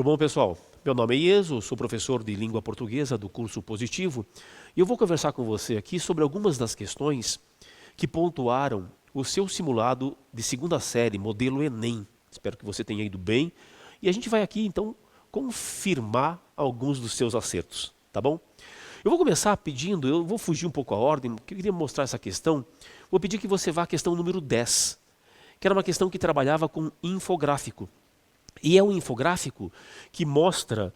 Tudo bom, pessoal? Meu nome é Ieso, sou professor de língua portuguesa do curso Positivo e eu vou conversar com você aqui sobre algumas das questões que pontuaram o seu simulado de segunda série, modelo Enem. Espero que você tenha ido bem e a gente vai aqui então confirmar alguns dos seus acertos, tá bom? Eu vou começar pedindo, eu vou fugir um pouco a ordem, porque eu queria mostrar essa questão. Vou pedir que você vá à questão número 10, que era uma questão que trabalhava com infográfico. E é um infográfico que mostra,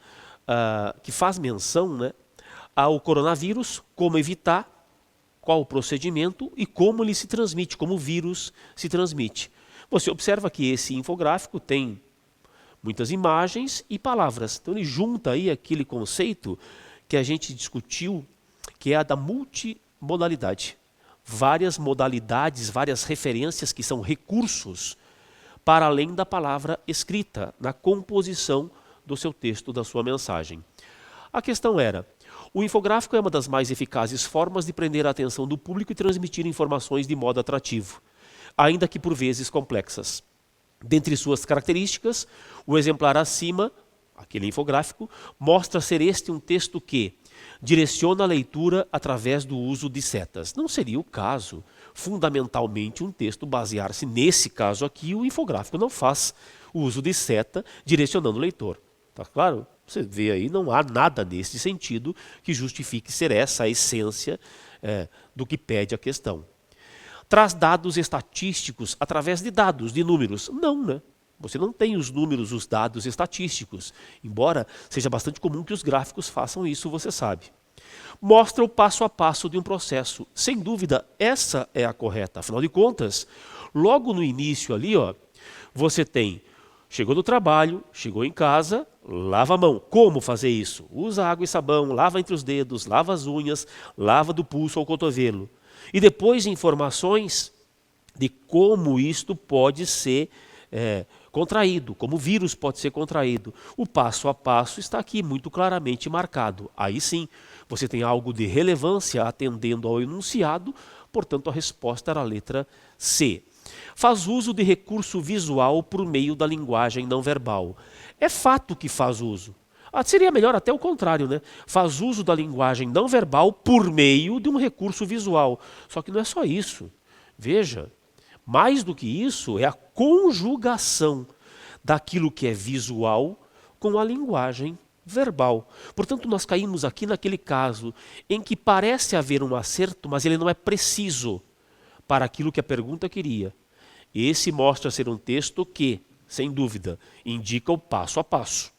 que faz menção, né, ao coronavírus, como evitar, qual o procedimento e como ele se transmite, como o vírus se transmite. Você observa que esse infográfico tem muitas imagens e palavras. Então ele junta aí aquele conceito que a gente discutiu, que é a da multimodalidade. Várias modalidades, várias referências que são recursos para além da palavra escrita, na composição do seu texto, da sua mensagem. A questão era, o infográfico é uma das mais eficazes formas de prender a atenção do público e transmitir informações de modo atrativo, ainda que por vezes complexas. Dentre suas características, o exemplar acima, aquele infográfico, mostra ser este um texto que direciona a leitura através do uso de setas. Não seria o caso, fundamentalmente, um texto basear-se nesse caso aqui, o infográfico não faz o uso de seta direcionando o leitor. Tá claro? Você vê aí, não há nada nesse sentido que justifique ser essa a essência do que pede a questão. Traz dados estatísticos através de dados, de números. Não, né? Você não tem os números, os dados estatísticos, embora seja bastante comum que os gráficos façam isso, você sabe. Mostra o passo a passo de um processo. Sem dúvida, essa é a correta. Afinal de contas, logo no início ali, ó, você tem, chegou do trabalho, chegou em casa, lava a mão. Como fazer isso? Usa água e sabão, lava entre os dedos, lava as unhas, lava do pulso ao cotovelo. E depois informações de como isto pode ser contraído, como o vírus pode ser contraído. O passo a passo está aqui muito claramente marcado. Aí sim, você tem algo de relevância atendendo ao enunciado, portanto a resposta era a letra C. Faz uso de recurso visual por meio da linguagem não verbal. É fato que faz uso. Seria melhor até o contrário, né? Faz uso da linguagem não verbal por meio de um recurso visual. Só que não é só isso. Veja, mais do que isso é a conjugação daquilo que é visual com a linguagem verbal. Portanto, nós caímos aqui naquele caso em que parece haver um acerto, mas ele não é preciso para aquilo que a pergunta queria. Esse mostra ser um texto que, sem dúvida, indica o passo a passo.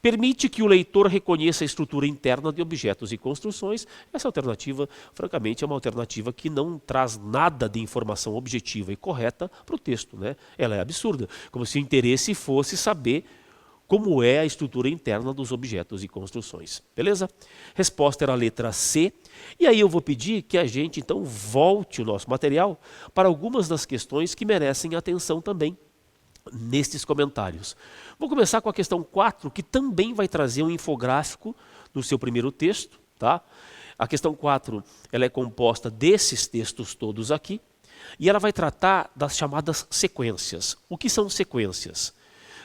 Permite que o leitor reconheça a estrutura interna de objetos e construções. Essa alternativa, francamente, é uma alternativa que não traz nada de informação objetiva e correta para o texto, né? Ela é absurda, como se o interesse fosse saber como é a estrutura interna dos objetos e construções. Beleza? Resposta era a letra C. E aí eu vou pedir que a gente, então, volte o nosso material para algumas das questões que merecem atenção também nestes comentários. Vou começar com a questão 4, que também vai trazer um infográfico no seu primeiro texto. Tá? A questão 4 ela é composta desses textos todos aqui e ela vai tratar das chamadas sequências. O que são sequências?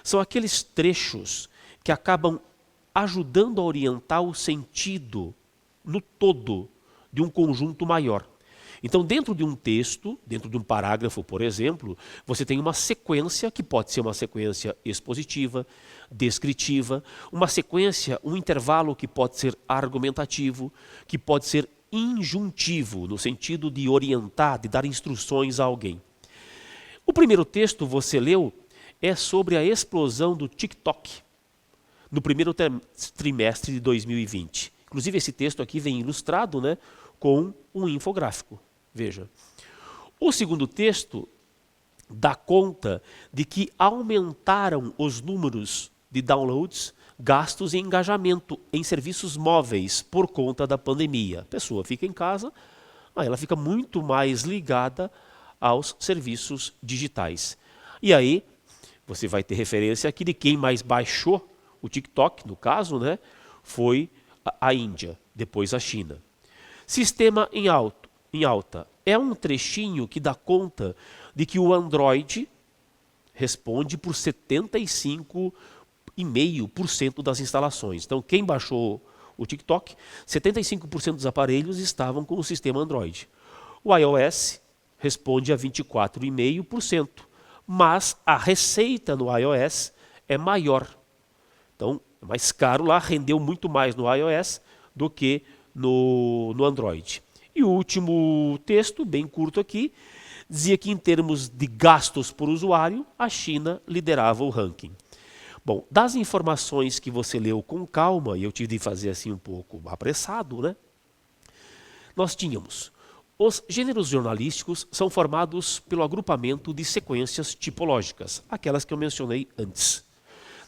São aqueles trechos que acabam ajudando a orientar o sentido no todo de um conjunto maior. Então, dentro de um texto, dentro de um parágrafo, por exemplo, você tem uma sequência que pode ser uma sequência expositiva, descritiva, uma sequência, um intervalo que pode ser argumentativo, que pode ser injuntivo, no sentido de orientar, de dar instruções a alguém. O primeiro texto, você leu, é sobre a explosão do TikTok no primeiro trimestre de 2020. Inclusive, esse texto aqui vem ilustrado, né, com um infográfico. Veja, o segundo texto dá conta de que aumentaram os números de downloads, gastos e engajamento em serviços móveis por conta da pandemia. A pessoa fica em casa, aí ela fica muito mais ligada aos serviços digitais. E aí, você vai ter referência aqui de quem mais baixou o TikTok, no caso, né, foi a Índia, depois a China. Sistema em alta. É um trechinho que dá conta de que o Android responde por 75 75,5% das instalações. Então, quem baixou o TikTok, 75% dos aparelhos estavam com o sistema Android. O iOS responde a 24,5%, mas a receita no iOS é maior. Então, é mais caro lá, rendeu muito mais no iOS do que no Android. E o último texto, bem curto aqui, dizia que em termos de gastos por usuário, a China liderava o ranking. Bom, das informações que você leu com calma, e eu tive de fazer assim um pouco apressado, né? Nós tínhamos, os gêneros jornalísticos são formados pelo agrupamento de sequências tipológicas, aquelas que eu mencionei antes.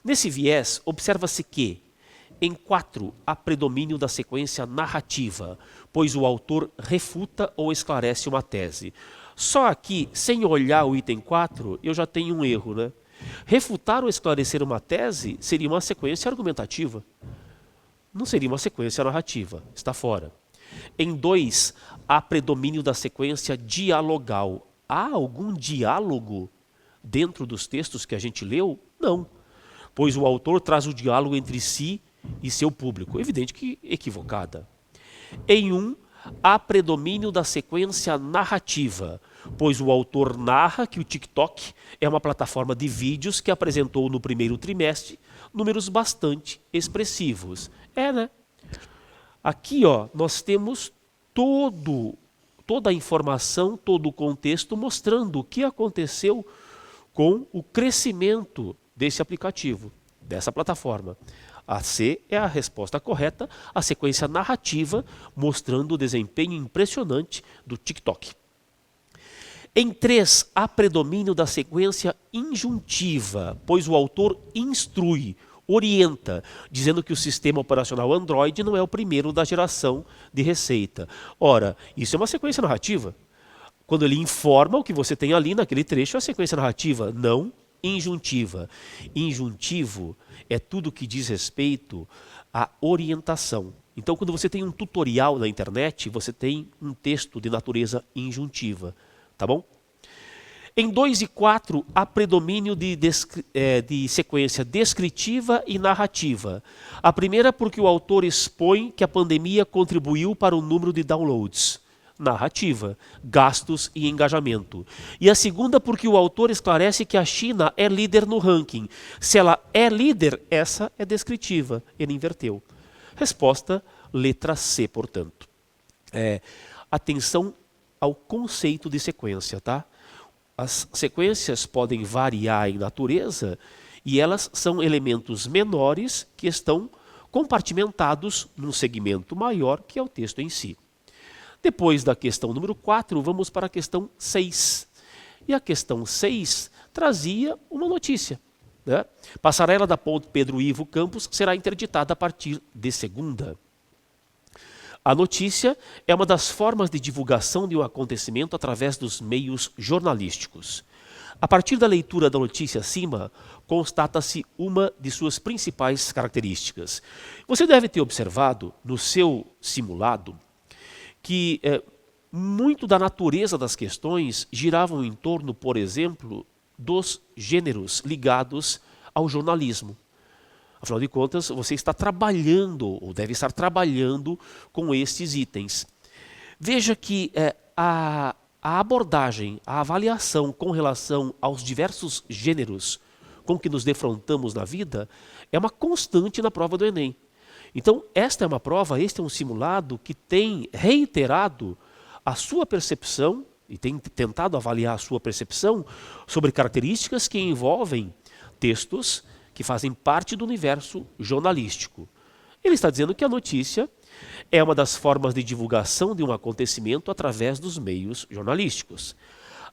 Nesse viés, observa-se que, em 4, há predomínio da sequência narrativa, pois o autor refuta ou esclarece uma tese. Só aqui, sem olhar o item 4, eu já tenho um erro, né? Refutar ou esclarecer uma tese seria uma sequência argumentativa. Não seria uma sequência narrativa, está fora. Em 2, há predomínio da sequência dialogal. Há algum diálogo dentro dos textos que a gente leu? Não, pois o autor traz o diálogo entre si e seu público. Evidente que equivocada. Em 1, há predomínio da sequência narrativa, pois o autor narra que o TikTok é uma plataforma de vídeos que apresentou no primeiro trimestre números bastante expressivos. Né? Aqui, ó, nós temos toda a informação, todo o contexto mostrando o que aconteceu com o crescimento desse aplicativo, dessa plataforma. A C é a resposta correta, a sequência narrativa mostrando o desempenho impressionante do TikTok. Em 3, há predomínio da sequência injuntiva, pois o autor instrui, orienta, dizendo que o sistema operacional Android não é o primeiro da geração de receita. Ora, isso é uma sequência narrativa. Quando ele informa o que você tem ali naquele trecho, é a sequência narrativa, não injuntiva. Injuntivo é tudo que diz respeito à orientação. Então, quando você tem um tutorial na internet, você tem um texto de natureza injuntiva. Tá bom? Em 2 e 4, há predomínio de sequência descritiva e narrativa. A primeira porque o autor expõe que a pandemia contribuiu para o número de downloads. Narrativa, gastos e engajamento. E a segunda porque o autor esclarece que a China é líder no ranking. Se ela é líder, essa é descritiva. Ele inverteu. Resposta, letra C, portanto. Atenção ao conceito de sequência, tá? As sequências podem variar em natureza e elas são elementos menores que estão compartimentados num segmento maior que é o texto em si. Depois da questão número 4, vamos para a questão 6. E a questão 6 trazia uma notícia. Né? Passarela da Ponte Pedro Ivo Campos será interditada a partir de segunda. A notícia é uma das formas de divulgação de um acontecimento através dos meios jornalísticos. A partir da leitura da notícia acima, constata-se uma de suas principais características. Você deve ter observado no seu simulado que muito da natureza das questões giravam em torno, por exemplo, dos gêneros ligados ao jornalismo. Afinal de contas, você está trabalhando, ou deve estar trabalhando com estes itens. Veja que a abordagem, a avaliação com relação aos diversos gêneros com que nos defrontamos na vida é uma constante na prova do Enem. Então, esta é uma prova, este é um simulado que tem reiterado a sua percepção e tem tentado avaliar a sua percepção sobre características que envolvem textos que fazem parte do universo jornalístico. Ele está dizendo que a notícia é uma das formas de divulgação de um acontecimento através dos meios jornalísticos.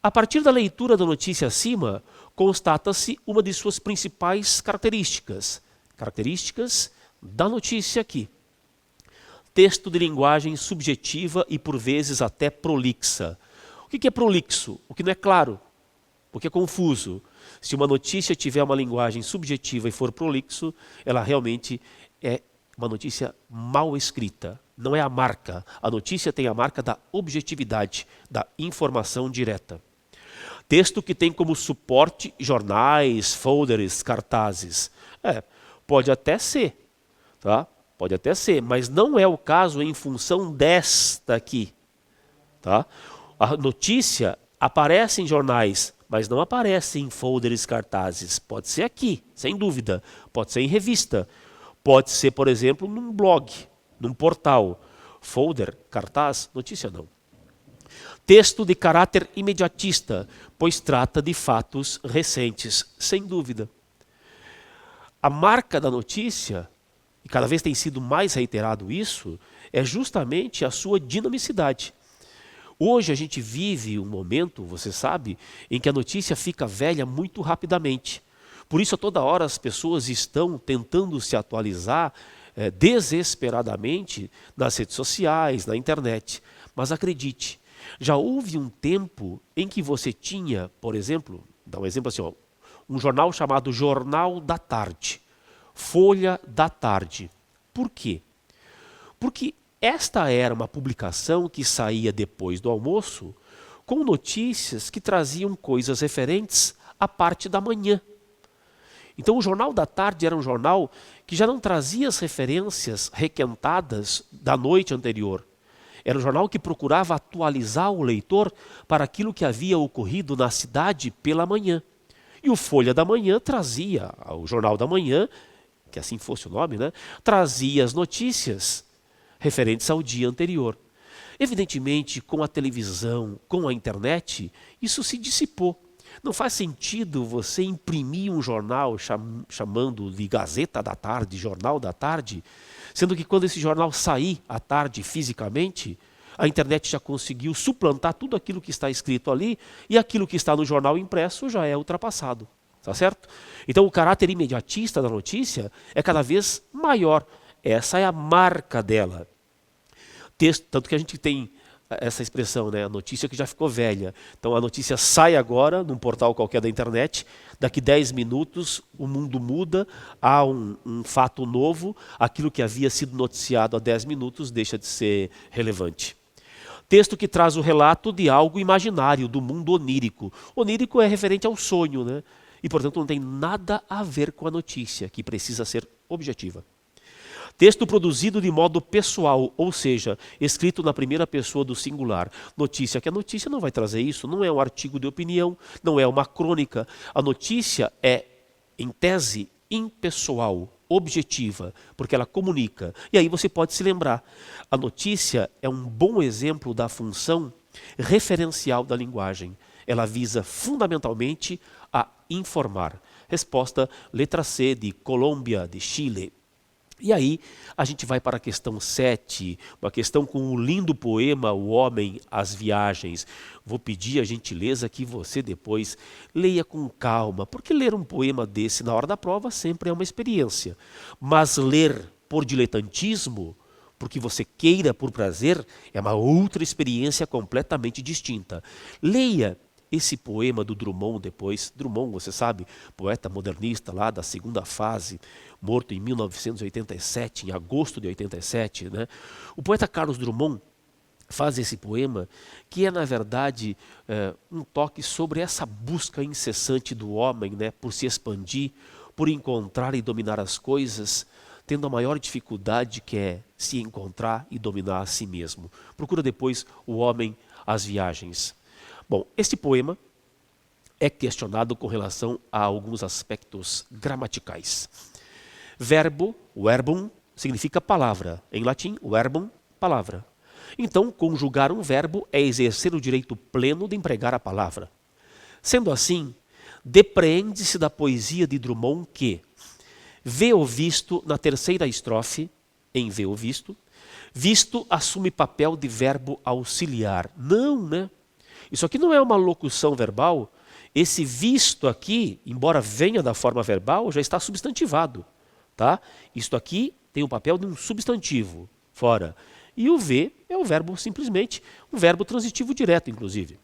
A partir da leitura da notícia acima, constata-se uma de suas principais características. Características da notícia aqui. Texto de linguagem subjetiva e por vezes até prolixa. O que é prolixo? O que não é claro, o que é confuso. Se uma notícia tiver uma linguagem subjetiva e for prolixo, ela realmente é uma notícia mal escrita. Não é a marca. A notícia tem a marca da objetividade, da informação direta. Texto que tem como suporte jornais, folders, cartazes. Pode até ser, tá? Pode até ser, mas não é o caso em função desta aqui, tá? A notícia aparece em jornais, mas não aparece em folders cartazes. Pode ser aqui, sem dúvida. Pode ser em revista. Pode ser, por exemplo, num blog, num portal. Folder, cartaz, notícia não. Texto de caráter imediatista, pois trata de fatos recentes, sem dúvida. A marca da notícia, e cada vez tem sido mais reiterado isso, é justamente a sua dinamicidade. Hoje a gente vive um momento, você sabe, em que a notícia fica velha muito rapidamente. Por isso, a toda hora as pessoas estão tentando se atualizar desesperadamente nas redes sociais, na internet. Mas acredite, já houve um tempo em que você tinha, por exemplo, dá um exemplo assim, ó, um jornal chamado Jornal da Tarde, Folha da Tarde. Por quê? Porque esta era uma publicação que saía depois do almoço com notícias que traziam coisas referentes à parte da manhã. Então o Jornal da Tarde era um jornal que já não trazia as referências requentadas da noite anterior. Era um jornal que procurava atualizar o leitor para aquilo que havia ocorrido na cidade pela manhã. E o Folha da Manhã trazia, o Jornal da Manhã, que assim fosse o nome, né, trazia as notícias referentes ao dia anterior. Evidentemente, com a televisão, com a internet, isso se dissipou. Não faz sentido você imprimir um jornal chamando de Gazeta da Tarde, Jornal da Tarde, sendo que quando esse jornal sair à tarde fisicamente, a internet já conseguiu suplantar tudo aquilo que está escrito ali e aquilo que está no jornal impresso já é ultrapassado. Tá certo? Então o caráter imediatista da notícia é cada vez maior. Essa é a marca dela. Tanto que a gente tem essa expressão, né? A notícia que já ficou velha. Então a notícia sai agora num portal qualquer da internet, daqui 10 minutos o mundo muda, há um fato novo, aquilo que havia sido noticiado há 10 minutos deixa de ser relevante. Texto que traz o relato de algo imaginário, do mundo onírico. Onírico é referente ao sonho, né? E portanto não tem nada a ver com a notícia, que precisa ser objetiva. Texto produzido de modo pessoal, ou seja, escrito na primeira pessoa do singular. Notícia, que a notícia não vai trazer isso, não é um artigo de opinião, não é uma crônica. A notícia é, em tese, impessoal, objetiva, porque ela comunica. E aí você pode se lembrar, a notícia é um bom exemplo da função referencial da linguagem. Ela visa fundamentalmente a informar. Resposta, letra C, de Colômbia, de Chile. E aí a gente vai para a questão 7, uma questão com o lindo poema O Homem, as Viagens. Vou pedir a gentileza que você depois leia com calma, porque ler um poema desse na hora da prova sempre é uma experiência. Mas ler por diletantismo, porque você queira por prazer, é uma outra experiência completamente distinta. Leia esse poema do Drummond depois. Drummond, você sabe, poeta modernista lá da segunda fase, morto em 1987, em agosto de 87. Né? O poeta Carlos Drummond faz esse poema que é, na verdade, um toque sobre essa busca incessante do homem, né, por se expandir, por encontrar e dominar as coisas, tendo a maior dificuldade que é se encontrar e dominar a si mesmo. Procura depois O Homem, as Viagens. Bom, este poema é questionado com relação a alguns aspectos gramaticais. Verbo, verbum, significa palavra. Em latim, verbum, palavra. Então, conjugar um verbo é exercer o direito pleno de empregar a palavra. Sendo assim, depreende-se da poesia de Drummond que vê o visto na terceira estrofe, em vê o visto, visto assume papel de verbo auxiliar. Não, né? Isso aqui não é uma locução verbal. Esse visto aqui, embora venha da forma verbal, já está substantivado. Tá? Isto aqui tem o papel de um substantivo, fora. E o ver é o verbo simplesmente, um verbo transitivo direto, inclusive.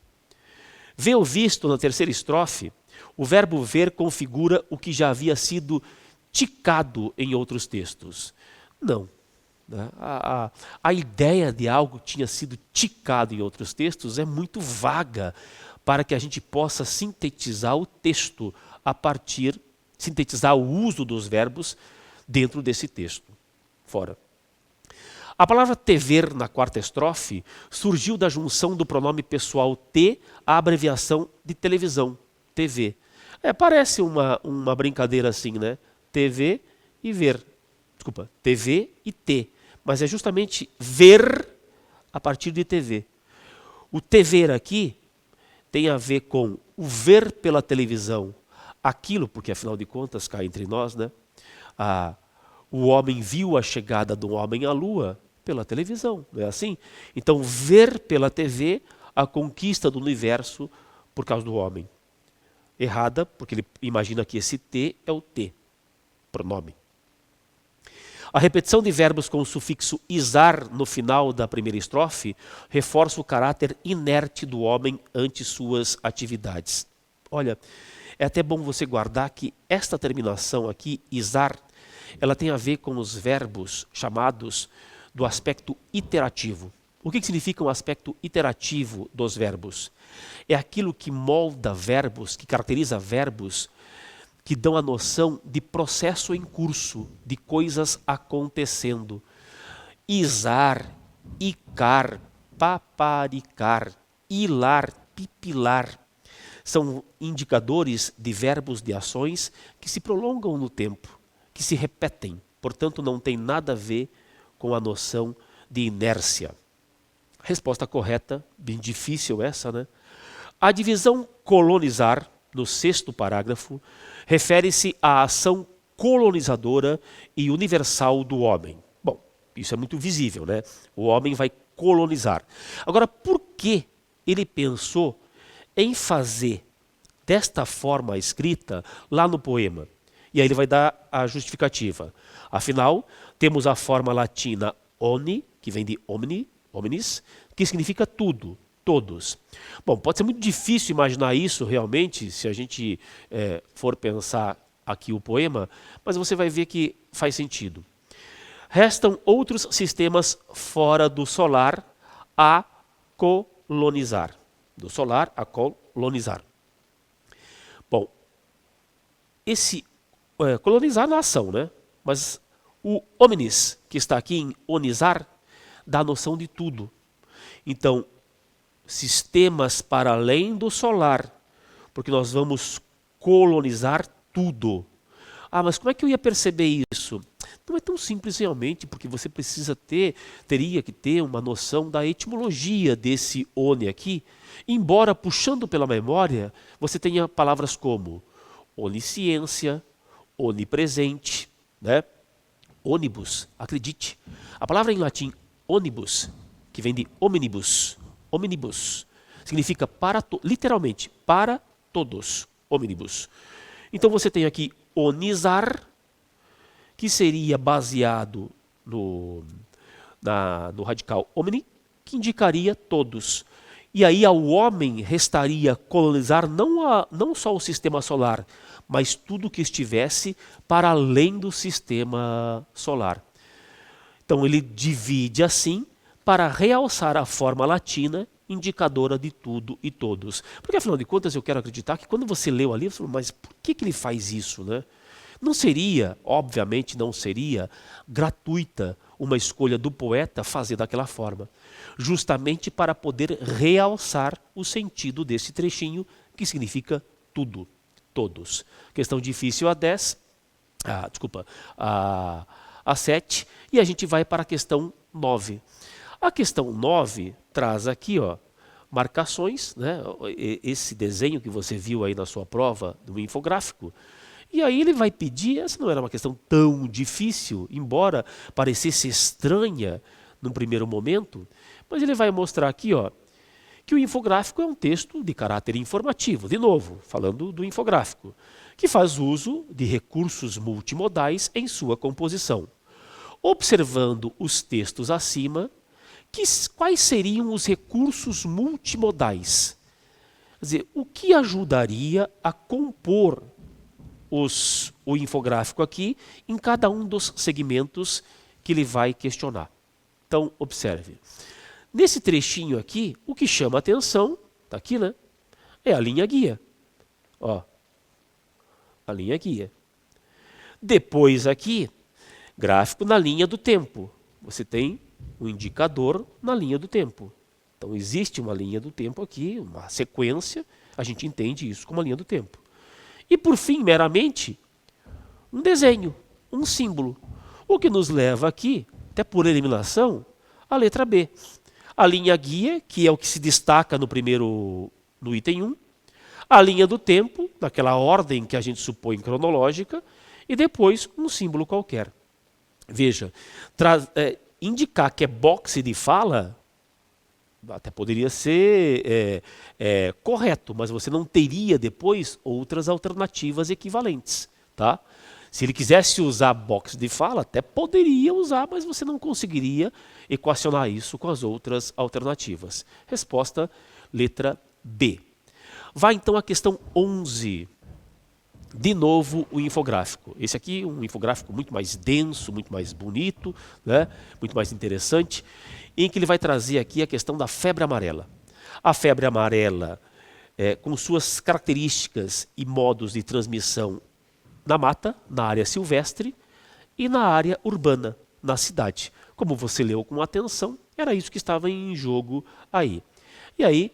Vê o visto na terceira estrofe, o verbo ver configura o que já havia sido ticado em outros textos. Não. Né? A ideia de algo que tinha sido ticado em outros textos é muito vaga para que a gente possa sintetizar o texto a partir, sintetizar o uso dos verbos dentro desse texto. Fora. A palavra tever na quarta estrofe surgiu da junção do pronome pessoal T, a abreviação de televisão, TV. Parece uma brincadeira assim, né? TV e ver. Desculpa, TV e T. Mas é justamente ver a partir de TV. O tever aqui tem a ver com o ver pela televisão. Aquilo, porque afinal de contas, cá entre nós, né? O homem viu a chegada do homem à lua pela televisão, não é assim? Então, ver pela TV a conquista do universo por causa do homem. Errada, porque ele imagina que esse T é o T, pronome. A repetição de verbos com o sufixo isar no final da primeira estrofe reforça o caráter inerte do homem ante suas atividades. Olha, é até bom você guardar que esta terminação aqui, isar, ela tem a ver com os verbos chamados do aspecto iterativo. O que significa um aspecto iterativo dos verbos? É aquilo que molda verbos, que caracteriza verbos, que dão a noção de processo em curso, de coisas acontecendo. Isar, icar, paparicar, hilar, pipilar. São indicadores de verbos de ações que se prolongam no tempo, que se repetem. Portanto, não tem nada a ver com a noção de inércia. Resposta correta, bem difícil essa, né? A divisão colonizar, no sexto parágrafo, refere-se à ação colonizadora e universal do homem. Bom, isso é muito visível, né? O homem vai colonizar. Agora, por que ele pensou em fazer desta forma escrita lá no poema? E aí ele vai dar a justificativa. Afinal, temos a forma latina omni, que vem de omni, omnis, que significa tudo, todos. Bom, pode ser muito difícil imaginar isso realmente, se a gente for pensar aqui o poema, mas você vai ver que faz sentido. Restam outros sistemas fora do solar a colonizar. Do solar a colonizar. Bom, esse colonizar na ação, né? Mas o omnis, que está aqui em onizar, dá a noção de tudo. Então, sistemas para além do solar, porque nós vamos colonizar tudo. Mas como é que eu ia perceber isso? Não é tão simples realmente, porque você teria que ter uma noção da etimologia desse one aqui, embora puxando pela memória, você tenha palavras como onisciência, onipresente, né? Ônibus, acredite. A palavra em latim ônibus, que vem de omnibus, omnibus, significa literalmente para todos, omnibus. Então você tem aqui onizar, que seria baseado no radical omni, que indicaria todos. E aí ao homem restaria colonizar não só o sistema solar, mas tudo que estivesse para além do sistema solar. Então ele divide assim para realçar a forma latina indicadora de tudo e todos. Porque afinal de contas eu quero acreditar que quando você leu ali, você falou, mas por que ele faz isso, né? Não seria, obviamente não seria, gratuita uma escolha do poeta fazer daquela forma. Justamente para poder realçar o sentido desse trechinho que significa tudo, todos. Questão difícil a 10, a 7, e a gente vai para a questão 9. A questão 9 traz aqui, marcações, né? Esse desenho que você viu aí na sua prova do infográfico. E aí ele vai pedir, essa não era uma questão tão difícil, embora parecesse estranha num primeiro momento, mas ele vai mostrar aqui, que o infográfico é um texto de caráter informativo, de novo, falando do infográfico, que faz uso de recursos multimodais em sua composição. Observando os textos acima, quais seriam os recursos multimodais? Quer dizer, o que ajudaria a compor o infográfico aqui em cada um dos segmentos que ele vai questionar. Então, observe. Nesse trechinho aqui, o que chama a atenção, está aqui, né? É a linha guia. A linha guia. Depois aqui, Gráfico na linha do tempo. Você tem um indicador na linha do tempo. Então existe uma linha do tempo aqui, uma sequência, a gente entende isso como uma linha do tempo. E por fim, meramente, um desenho, um símbolo. O que nos leva aqui, até por eliminação, a letra B. A linha guia, que é o que se destaca no item 1, a linha do tempo, naquela ordem que a gente supõe cronológica, e depois um símbolo qualquer. Veja, indicar que é boxe de fala, até poderia ser correto, mas você não teria depois outras alternativas equivalentes. Tá? Se ele quisesse usar boxe de fala, até poderia usar, mas você não conseguiria equacionar isso com as outras alternativas. Resposta, letra B. Vai então a questão 11. De novo o infográfico. Esse aqui é um infográfico muito mais denso, muito mais bonito, né? Muito mais interessante, em que ele vai trazer aqui a questão da febre amarela. A febre amarela, com suas características e modos de transmissão na mata, na área silvestre, e na área urbana, na cidade. Como você leu com atenção, era isso que estava em jogo aí. E aí,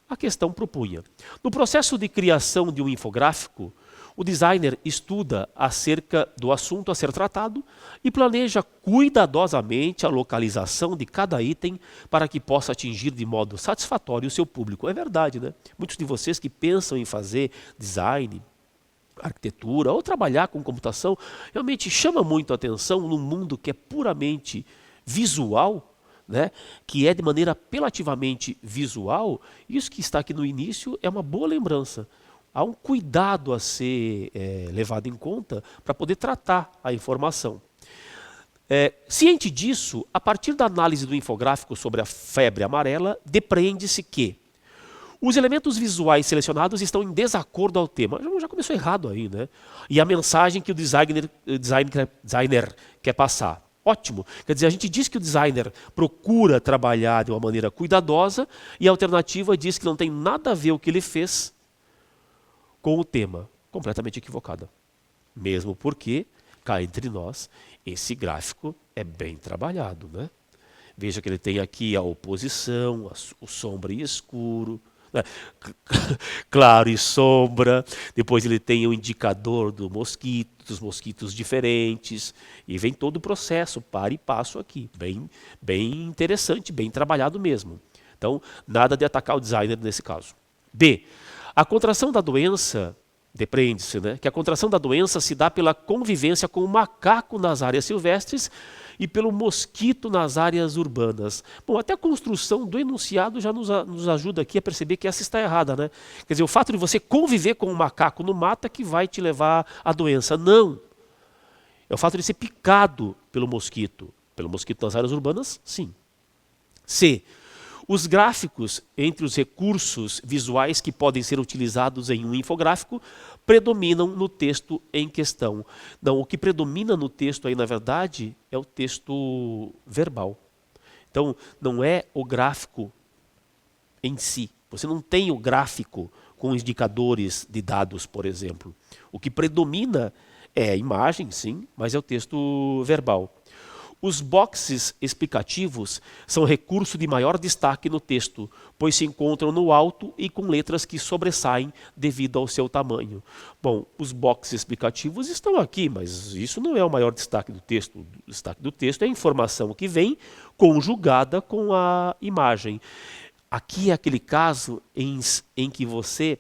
a questão propunha. No processo de criação de um infográfico, o designer estuda acerca do assunto a ser tratado e planeja cuidadosamente a localização de cada item para que possa atingir de modo satisfatório o seu público. É verdade, né? Muitos de vocês que pensam em fazer design, arquitetura ou trabalhar com computação, realmente chama muito a atenção num mundo que é puramente visual, né? Que é de maneira apelativamente visual. Isso que está aqui no início é uma boa lembrança. Há um cuidado a ser levado em conta para poder tratar a informação. Ciente disso, a partir da análise do infográfico sobre a febre amarela, depreende-se que os elementos visuais selecionados estão em desacordo ao tema. Já começou errado aí, né? E a mensagem que o designer quer passar. Ótimo. Quer dizer, a gente diz que o designer procura trabalhar de uma maneira cuidadosa e a alternativa diz que não tem nada a ver o que ele fez com o tema. Completamente equivocada. Mesmo porque, cá entre nós, esse gráfico é bem trabalhado, né? Veja que ele tem aqui a oposição, o sombra e escuro, né? Claro e sombra. Depois ele tem o indicador do mosquito, dos mosquitos diferentes. E vem todo o processo, par e passo aqui. Bem interessante, bem trabalhado mesmo. Então, nada de atacar o designer nesse caso. B. A contração da doença, depreende-se, né, que a contração da doença se dá pela convivência com o macaco nas áreas silvestres e pelo mosquito nas áreas urbanas. Bom, até a construção do enunciado já nos ajuda aqui a perceber que essa está errada, né? Quer dizer, o fato de você conviver com um macaco no mato é que vai te levar à doença. Não. É o fato de ser picado pelo mosquito. Pelo mosquito nas áreas urbanas, sim. C. Os gráficos, entre os recursos visuais que podem ser utilizados em um infográfico, predominam no texto em questão. Não, o que predomina no texto aí, na verdade, é o texto verbal. Então, não é o gráfico em si. Você não tem o gráfico com indicadores de dados, por exemplo. O que predomina é a imagem, sim, mas é o texto verbal. Os boxes explicativos são recurso de maior destaque no texto, pois se encontram no alto e com letras que sobressaem devido ao seu tamanho. Bom, os boxes explicativos estão aqui, mas isso não é o maior destaque do texto. O destaque do texto é a informação que vem conjugada com a imagem. Aqui é aquele caso em que você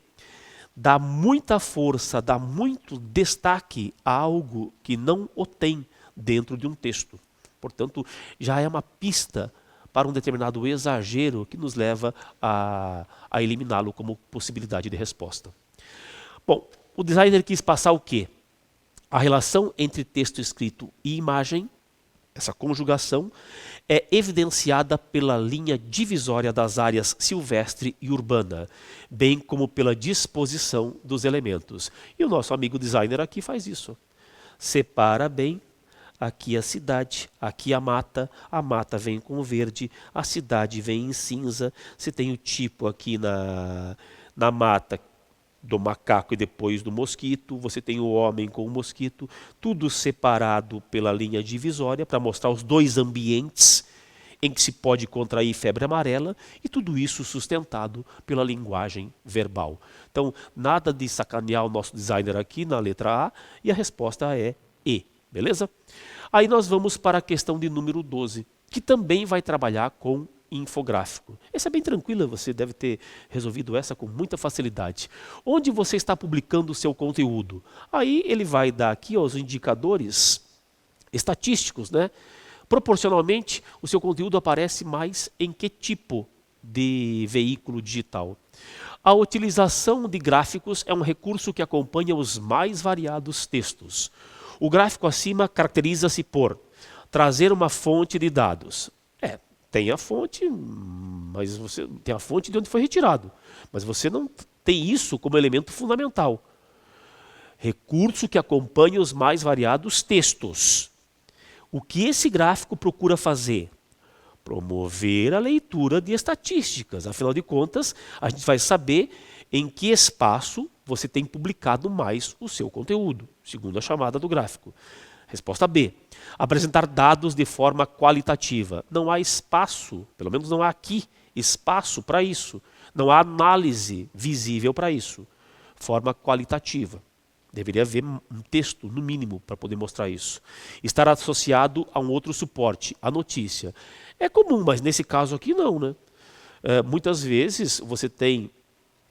dá muita força, dá muito destaque a algo que não o tem dentro de um texto. Portanto, já é uma pista para um determinado exagero que nos leva a eliminá-lo como possibilidade de resposta. Bom, o designer quis passar o quê? A relação entre texto escrito e imagem, essa conjugação, é evidenciada pela linha divisória das áreas silvestre e urbana, bem como pela disposição dos elementos. E o nosso amigo designer aqui faz isso. Separa bem. Aqui a cidade, aqui a mata vem com verde, a cidade vem em cinza. Você tem o tipo aqui na mata do macaco e depois do mosquito, você tem o homem com o mosquito, tudo separado pela linha divisória para mostrar os dois ambientes em que se pode contrair febre amarela e tudo isso sustentado pela linguagem verbal. Então, nada de sacanear o nosso designer aqui na letra A e a resposta é E, beleza? Aí nós vamos para a questão de número 12, que também vai trabalhar com infográfico. Essa é bem tranquila, você deve ter resolvido essa com muita facilidade. Onde você está publicando o seu conteúdo? Aí ele vai dar aqui os indicadores estatísticos, né? Proporcionalmente, o seu conteúdo aparece mais em que tipo de veículo digital? A utilização de gráficos é um recurso que acompanha os mais variados textos. O gráfico acima caracteriza-se por trazer uma fonte de dados. Tem a fonte, mas você tem a fonte de onde foi retirado, mas você não tem isso como elemento fundamental. Recurso que acompanha os mais variados textos. O que esse gráfico procura fazer? Promover a leitura de estatísticas. Afinal de contas, a gente vai saber em que espaço você tem publicado mais o seu conteúdo, segundo a chamada do gráfico. Resposta B. Apresentar dados de forma qualitativa. Não há espaço, pelo menos não há aqui espaço para isso. Não há análise visível para isso. Forma qualitativa. Deveria haver um texto, no mínimo, para poder mostrar isso. Estar associado a um outro suporte, a notícia. É comum, mas nesse caso aqui não, né? Muitas vezes você tem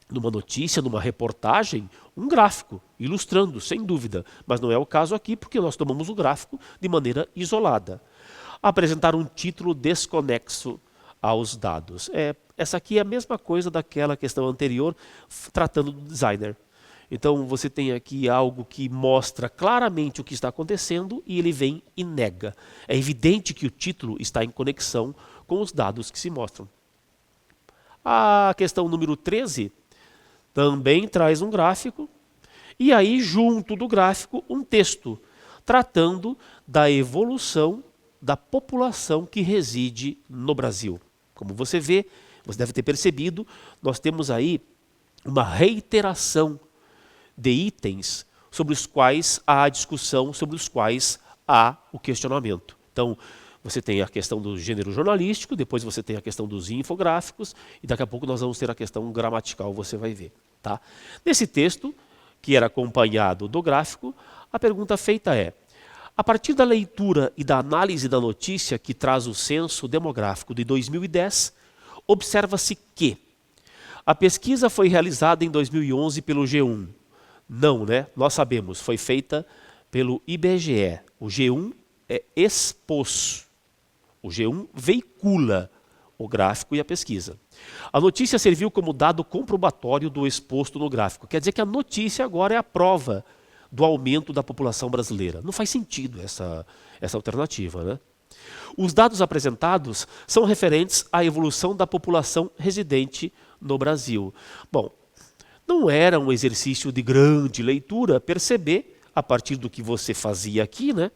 numa notícia, numa reportagem, um gráfico, ilustrando, sem dúvida. Mas não é o caso aqui, porque nós tomamos o gráfico de maneira isolada. Apresentar um título desconexo aos dados. Essa aqui é a mesma coisa daquela questão anterior, tratando do designer. Então você tem aqui algo que mostra claramente o que está acontecendo e ele vem e nega. É evidente que o título está em conexão com os dados que se mostram. A questão número 13 também traz um gráfico, e aí junto do gráfico um texto, tratando da evolução da população que reside no Brasil. Como você vê, você deve ter percebido, nós temos aí uma reiteração de itens sobre os quais há a discussão, sobre os quais há o questionamento. Então, você tem a questão do gênero jornalístico, depois você tem a questão dos infográficos, e daqui a pouco nós vamos ter a questão gramatical, você vai ver. Tá? Nesse texto, que era acompanhado do gráfico, a pergunta feita é: a partir da leitura e da análise da notícia que traz o censo demográfico de 2010, observa-se que a pesquisa foi realizada em 2011 pelo G1. Não, né? Nós sabemos, foi feita pelo IBGE. O G1 expôs. O G1 veicula o gráfico e a pesquisa. A notícia serviu como dado comprobatório do exposto no gráfico. Quer dizer que a notícia agora é a prova do aumento da população brasileira. Não faz sentido essa alternativa, né? Os dados apresentados são referentes à evolução da população residente no Brasil. Bom, não era um exercício de grande leitura perceber, a partir do que você fazia aqui, né,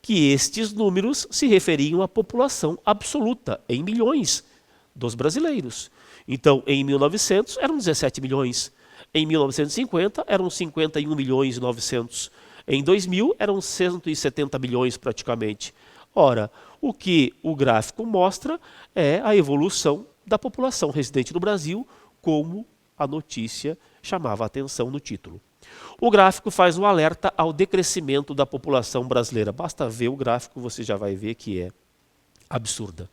que estes números se referiam à população absoluta, em milhões, dos brasileiros. Então, em 1900 eram 17 milhões, em 1950 eram 51 milhões e 900, em 2000 eram 170 milhões praticamente. Ora, o que o gráfico mostra é a evolução da população residente no Brasil, como a notícia chamava a atenção no título. O gráfico faz um alerta ao decrescimento da população brasileira. Basta ver o gráfico, você já vai ver que é absurda.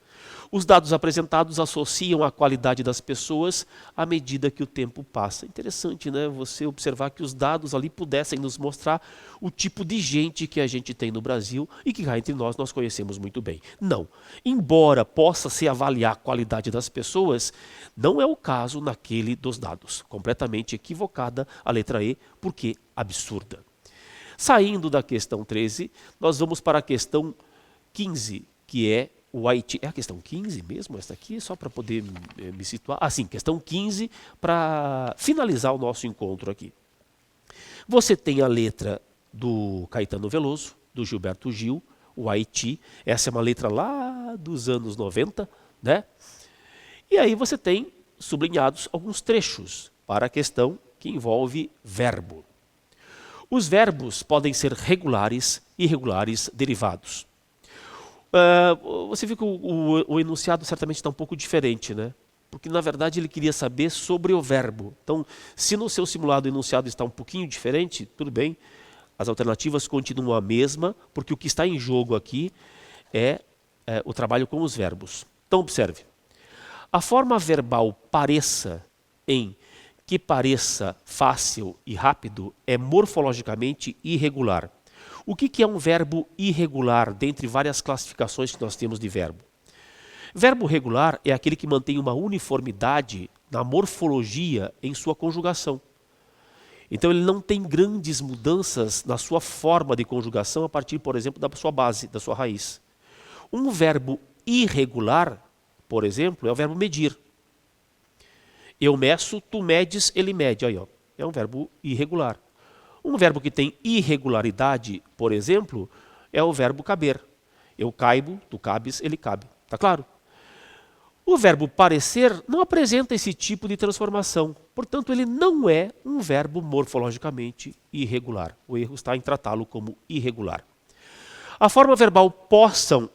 Os dados apresentados associam a qualidade das pessoas à medida que o tempo passa. Interessante, né? Você observar que os dados ali pudessem nos mostrar o tipo de gente que a gente tem no Brasil e que cá entre nós conhecemos muito bem. Não. Embora possa se avaliar a qualidade das pessoas, não é o caso naquele dos dados. Completamente equivocada a letra E, porque absurda. Saindo da questão 13, nós vamos para a questão 15, que é o Haiti. É a questão 15 mesmo, essa aqui, só para poder me situar. Ah, sim, questão 15, para finalizar o nosso encontro aqui. Você tem a letra do Caetano Veloso, do Gilberto Gil, o Haiti. Essa é uma letra lá dos anos 90, né? E aí você tem sublinhados alguns trechos para a questão que envolve verbo. Os verbos podem ser regulares, irregulares, derivados. Você viu que o enunciado certamente está um pouco diferente, né? Porque na verdade ele queria saber sobre o verbo. Então, se no seu simulado o enunciado está um pouquinho diferente, tudo bem, as alternativas continuam a mesma, porque o que está em jogo aqui é o trabalho com os verbos. Então, observe. A forma verbal pareça em que pareça fácil e rápido é morfologicamente irregular. O que é um verbo irregular dentre várias classificações que nós temos de verbo? Verbo regular é aquele que mantém uma uniformidade na morfologia em sua conjugação. Então ele não tem grandes mudanças na sua forma de conjugação a partir, por exemplo, da sua base, da sua raiz. Um verbo irregular, por exemplo, é o verbo medir. Eu meço, tu medes, ele mede. Aí, ó, é um verbo irregular. Um verbo que tem irregularidade, por exemplo, é o verbo caber. Eu caibo, tu cabes, ele cabe. Tá claro? O verbo parecer não apresenta esse tipo de transformação. Portanto, ele não é um verbo morfologicamente irregular. O erro está em tratá-lo como irregular. A forma verbal possam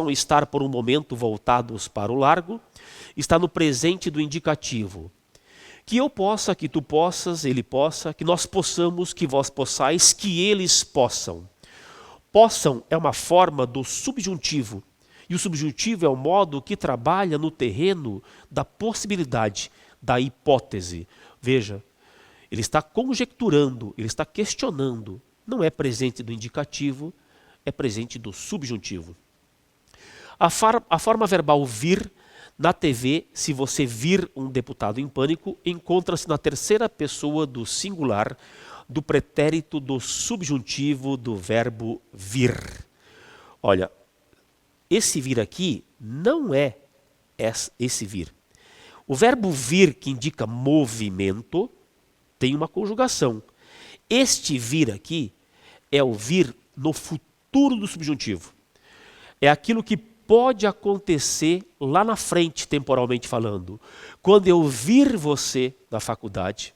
estar por um momento voltados para o largo, está no presente do indicativo. Que eu possa, que tu possas, ele possa, que nós possamos, que vós possais, que eles possam. Possam é uma forma do subjuntivo. E o subjuntivo é o modo que trabalha no terreno da possibilidade, da hipótese. Veja, ele está conjecturando, ele está questionando. Não é presente do indicativo, é presente do subjuntivo. A forma verbal vir, na TV, se você vir um deputado em pânico, encontra-se na terceira pessoa do singular, do pretérito do subjuntivo do verbo vir. Olha, esse vir aqui não é esse vir. O verbo vir, que indica movimento, tem uma conjugação. Este vir aqui é o vir no futuro do subjuntivo. É aquilo que pode acontecer lá na frente, temporalmente falando. Quando eu vir você na faculdade,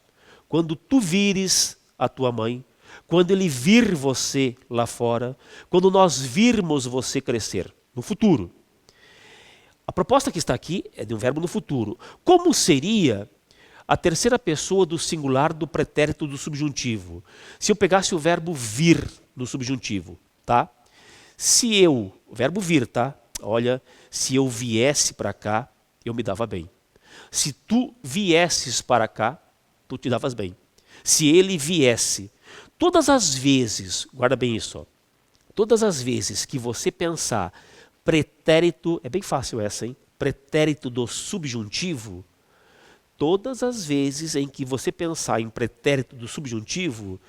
quando tu vires a tua mãe, quando ele vir você lá fora, quando nós virmos você crescer, no futuro. A proposta que está aqui é de um verbo no futuro. Como seria a terceira pessoa do singular do pretérito do subjuntivo? Se eu pegasse o verbo vir no subjuntivo, tá? Se eu, o verbo vir, tá? Olha, se eu viesse para cá, eu me dava bem. Se tu viesses para cá, tu te davas bem. Se ele viesse, todas as vezes, guarda bem isso, ó, todas as vezes que você pensar pretérito, é bem fácil essa, hein? Pretérito do subjuntivo, todas as vezes em que você pensar em pretérito do subjuntivo,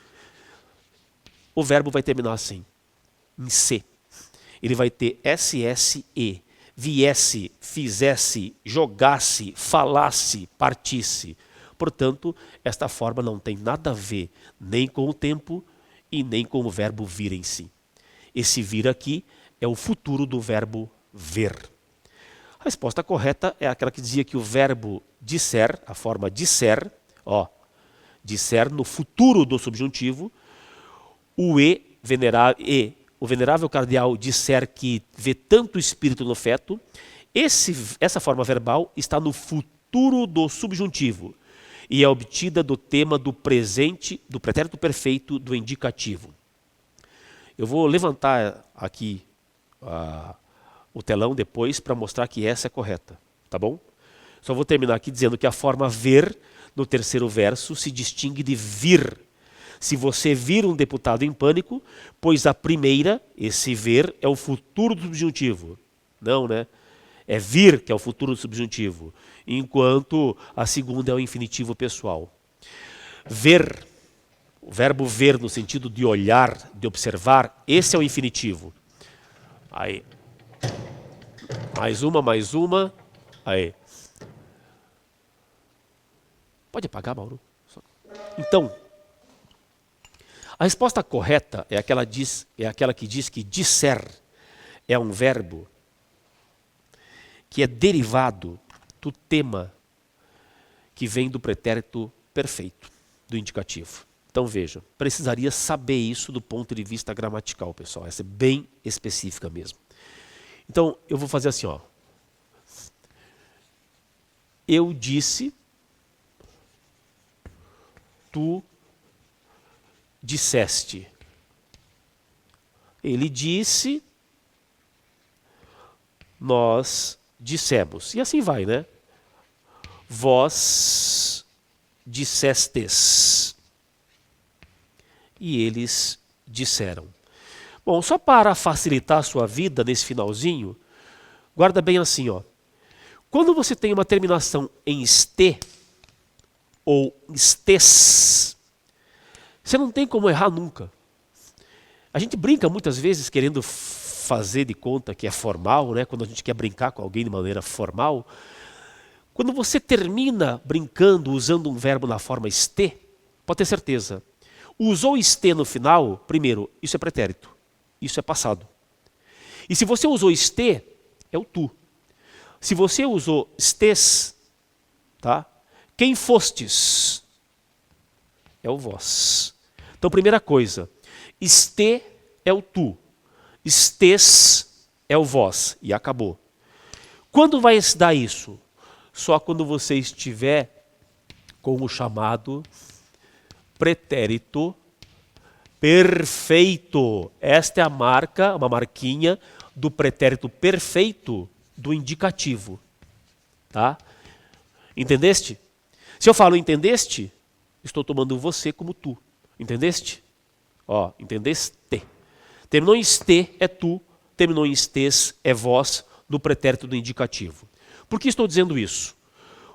o verbo vai terminar assim, em C. Ele vai ter SSE, viesse, fizesse, jogasse, falasse, partisse. Portanto, esta forma não tem nada a ver nem com o tempo e nem com o verbo vir em si. Esse vir aqui é o futuro do verbo ver. A resposta correta é aquela que dizia que o verbo disser, a forma disser, ó, disser no futuro do subjuntivo, o o venerável cardeal disser que vê tanto espírito no feto, essa forma verbal está no futuro do subjuntivo e é obtida do tema do presente, do pretérito perfeito do indicativo. Eu vou levantar aqui o telão depois para mostrar que essa é correta, tá bom? Só vou terminar aqui dizendo que a forma ver no terceiro verso se distingue de vir. Se você vir um deputado em pânico, pois a primeira, esse ver, é o futuro do subjuntivo. Não, né? É vir que é o futuro do subjuntivo, enquanto a segunda é o infinitivo pessoal. Ver, o verbo ver no sentido de olhar, de observar, esse é o infinitivo. Aí. Mais uma. Aí. Pode apagar, Mauro? Então, a resposta correta é aquela que diz que disser é um verbo que é derivado do tema que vem do pretérito perfeito. do indicativo. Então veja, precisaria saber isso do ponto de vista gramatical, pessoal. Essa é bem específica mesmo. Então eu vou fazer assim, ó. Eu disse, tu disseste. Ele disse, nós dissemos. E assim vai, né? Vós dissestes. E eles disseram. Bom, só para facilitar a sua vida nesse finalzinho, guarda bem assim, ó. Quando você tem uma terminação em ste ou estes, você não tem como errar nunca. A gente brinca muitas vezes querendo fazer de conta que é formal, né? Quando a gente quer brincar com alguém de maneira formal. Quando você termina brincando usando um verbo na forma este, pode ter certeza. Usou este no final, primeiro, isso é pretérito. Isso é passado. E se você usou este, é o tu. Se você usou estes, tá? Quem fostes? É o vós. Então, primeira coisa, este é o tu. Estes é o vós. E acabou. Quando vai se dar isso? Só quando você estiver com o chamado pretérito perfeito. Esta é a marca, uma marquinha do pretérito perfeito do indicativo. Tá? Entendeste? Se eu falo entendeste, estou tomando você como tu. Entendeste? Ó, entendeste? Terminou em este é tu, terminou em estes é vós no pretérito do indicativo. Por que estou dizendo isso?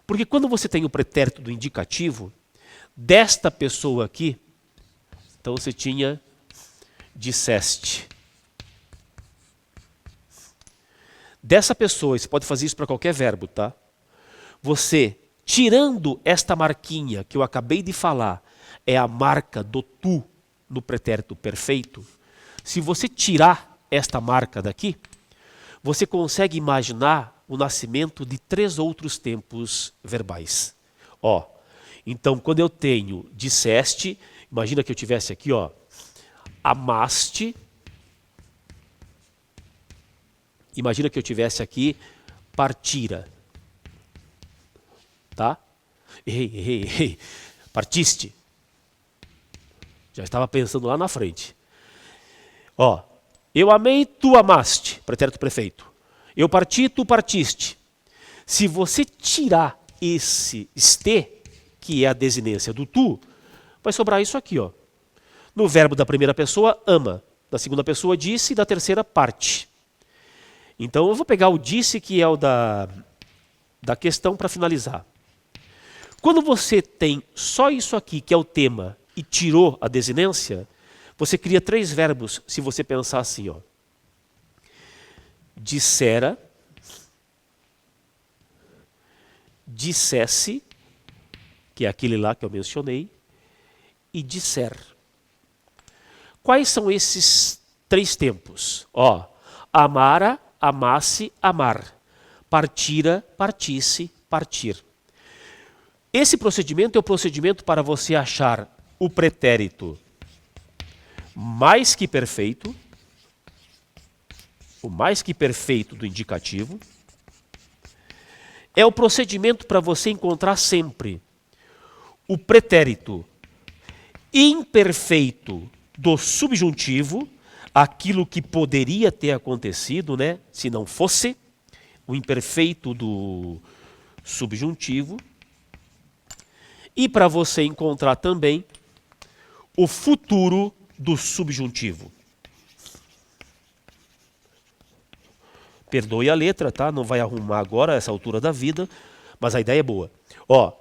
Porque quando você tem o pretérito do indicativo, desta pessoa aqui, então você tinha disseste. Dessa pessoa, você pode fazer isso para qualquer verbo, tá? Você, tirando esta marquinha que eu acabei de falar, é a marca do tu no pretérito perfeito. Se você tirar esta marca daqui, você consegue imaginar o nascimento de 3 outros tempos verbais. Ó, então quando eu tenho disseste, imagina que eu tivesse aqui, ó, amaste. Imagina que eu tivesse aqui partira. Tá? Errei. Partiste. Já estava pensando lá na frente. Ó, eu amei, tu amaste, pretérito perfeito. Eu parti, tu partiste. Se você tirar esse este, que é a desinência do tu, vai sobrar isso aqui, ó. No verbo da primeira pessoa, ama. Da segunda pessoa, disse. E da terceira, parte. Então eu vou pegar o disse, que é o da questão, para finalizar. Quando você tem só isso aqui, que é o tema, e tirou a desinência, você cria 3 verbos, se você pensar assim, ó. Dissera, dissesse, que é aquele lá que eu mencionei, e disser. Quais são esses 3 tempos? Ó, amara, amasse, amar. Partira, partisse, partir. Esse procedimento é o procedimento para você achar o pretérito mais que perfeito, o mais que perfeito do indicativo. É o procedimento para você encontrar sempre o pretérito imperfeito do subjuntivo, aquilo que poderia ter acontecido, né, se não fosse, o imperfeito do subjuntivo. E para você encontrar também o futuro do subjuntivo. Perdoe a letra, tá? Não vai arrumar agora essa altura da vida, mas a ideia é boa. Ó,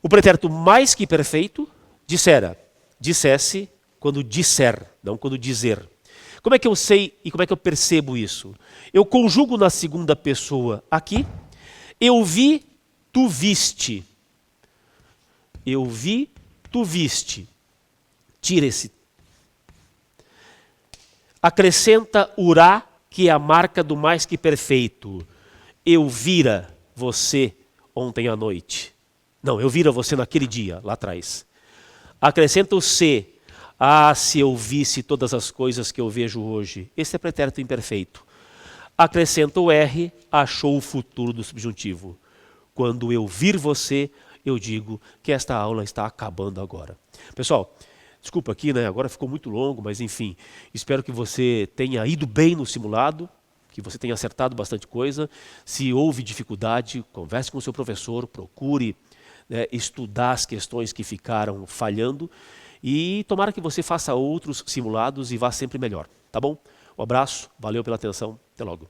o pretérito mais que perfeito, dissera, dissesse, quando disser, não quando dizer. Como é que eu sei e como é que eu percebo isso? Eu conjugo na segunda pessoa aqui. Eu vi, tu viste. Eu vi, tu viste. Tira esse. Acrescenta urá, que é a marca do mais que perfeito. Eu vira você ontem à noite. Não, eu vira você naquele dia, lá atrás. Acrescenta o se. Ah, se eu visse todas as coisas que eu vejo hoje. Esse é pretérito imperfeito. Acrescenta o R, achou o futuro do subjuntivo. Quando eu vir você, eu digo que esta aula está acabando agora. Pessoal, desculpa aqui, né? Agora ficou muito longo, mas enfim, espero que você tenha ido bem no simulado, que você tenha acertado bastante coisa. Se houve dificuldade, converse com o seu professor, procure, né, estudar as questões que ficaram falhando e tomara que você faça outros simulados e vá sempre melhor, tá bom? Um abraço, valeu pela atenção, até logo.